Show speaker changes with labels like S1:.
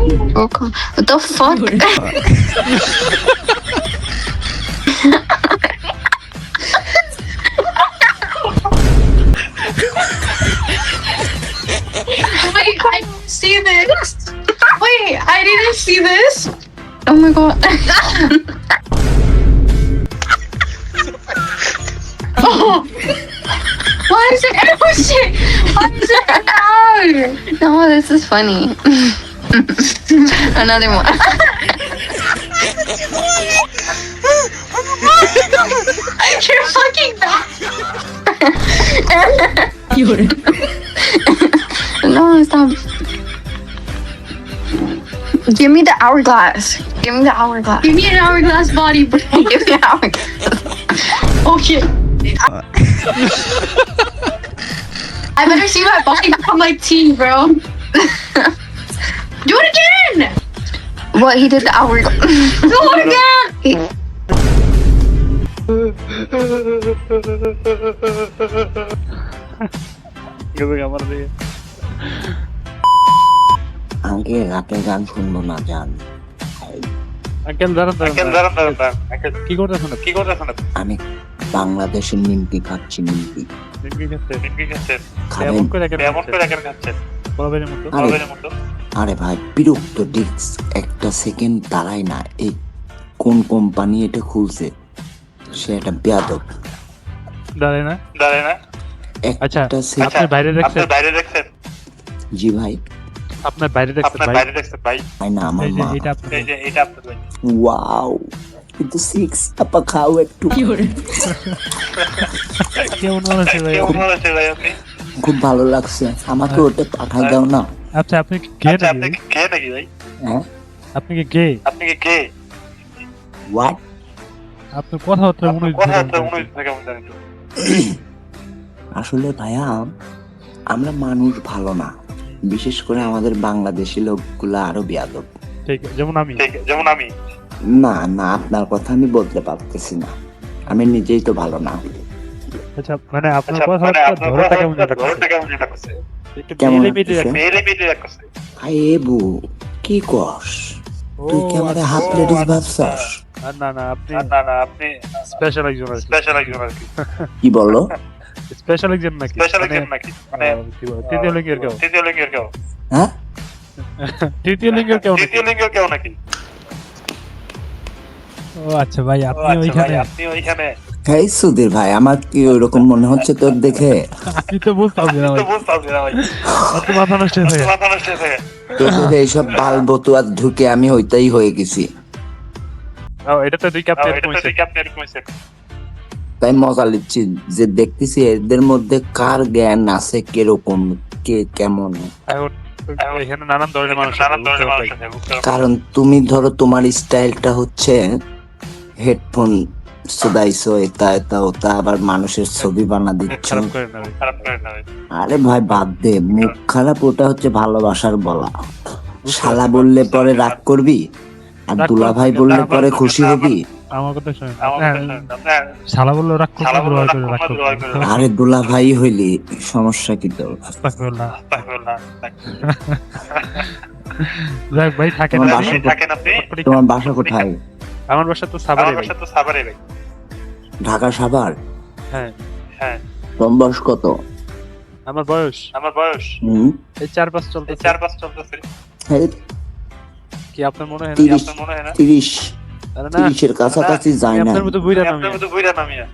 S1: Okay. What the fuck?
S2: Wait, I didn't see this. Wait, I didn't see this.
S1: Oh my god.
S2: Oh. Why is it? Oh shit! Why is it? No.
S1: No, this is funny. Another one.
S2: You're fucking bad.
S1: No, stop. Give me the hourglass. Give me the hourglass.
S2: Give me an hourglass body, bro.
S1: Give me the hourglass.
S2: Oh shit. I better see my body become like tea, bro. Do it again!
S1: What? He did the hourglass.
S2: Do it again!
S3: Uncle রাতের গান শুনবো না জান।
S4: Uncle দাঁড়ান কি করতেছেন
S3: আমি বাংলাদেশের নিমকি খাচ্ছি, নিমকি খাবেন? আরে ভাই বিরক্ত ডিস্ক একটা সেকেন্ড দাঁড়ায় না। এই কোন কোম্পানি এটা খুলছে, সে একটা বেয়াদব।
S4: দাঁড়ায় না আচ্ছা
S3: একটা
S4: আপনার বাইরে দেখছেন
S3: জি ভাই,
S4: আপনার বাইরে দেখছেন ভাই
S3: ভাই না আমার মা।
S4: এটা আপনার
S3: ওয়াও, কিন্তু সিক্স আপা খাও একটু।
S4: কেমন মনে হচ্ছে ভাই
S3: খুব ভালো লাগছে, আমাকে ওটা পাঠাই দাও না।
S4: আচ্ছা আপনি কি গে নাকি ভাই
S3: হ্যাঁ
S4: আপনি কি গে
S3: হোয়াট?
S4: আপনার কথাবার্তা মনে
S3: আসলে ভাইয়া আমরা মানুষ ভালো না, বিশেষ করে আমাদের বাংলাদেশি লোকগুলা আরো বেয়াদব।
S4: ঠিক যেমন আমি
S3: না না, আপনার কথা আমি বলতে পারতেছি না, আমি নিজেই তো ভালো না।
S4: আচ্ছা মানে আপনার কথাবার্তা ধরটা কেমন লাগছে
S3: কেমন ভাই এবু কি কস তুই? কি আমারে হাফ প্লেটিস ভাবছস?
S4: না আপনি স্পেশাল একজন আর কি
S3: কি বললো?
S4: স্পেশাল একজন নাকি মানে তৃতীয় লিঙ্গের কেউ
S3: হ্যাঁ
S4: তৃতীয় লিঙ্গের কেউ নাকি ও আচ্ছা ভাই আপনি ওইখানে
S3: এই সুধীর ভাই, আমার কি ওইরকম মনে হচ্ছে তোর দেখে?
S4: আমি তো বুঝতাম না ভাই অত মাথা নষ্ট হয়ে
S3: তোদের এইসব বাল বতুয়া ঢুকে আমি হইতেই হয়ে গেছি।
S4: এটা তো দুই ক্যাপ্টেন
S3: তাই মজা লিচ্ছি যে দেখতেছি এদের মধ্যে কার জ্ঞান আছে, কিরকম, কে কেমন।
S4: এখানে নানান ধরনের মানুষ
S3: কারণ তুমি ধরো তোমার স্টাইলটা হচ্ছে হেডফোন সুদাইছো, এটা এটা ওটা, আবার মানুষের ছবি বানা দিচ্ছ। আরে ভাই বাদ দে, মুখ খারাপ ওটা হচ্ছে ভালোবাসার বলা। শালা বললে পরে রাগ করবি, আর দুলা ভাই বললে পরে খুশি হবি।
S4: আমার কথা শুনেন, শালা বললো রাগ করবে।
S3: আরে দুলা ভাই হইলি সমস্যা কি তোর?
S4: যাক ভাই থাকেন আপনি।
S3: তোমার বাসা কোথায়?
S4: আমার বাসা তো সাভারে ভাই।
S3: ঢাকা সাভার?
S4: হ্যাঁ।
S3: তোমার বয়স কত?
S4: আমার বয়স এই 4-5 চলতেছে। কি আপনার মনে হয় না?
S3: 30 30-এর কাছাকাছি যায় না।
S4: আপনার মতো বুইড়া নামিয়া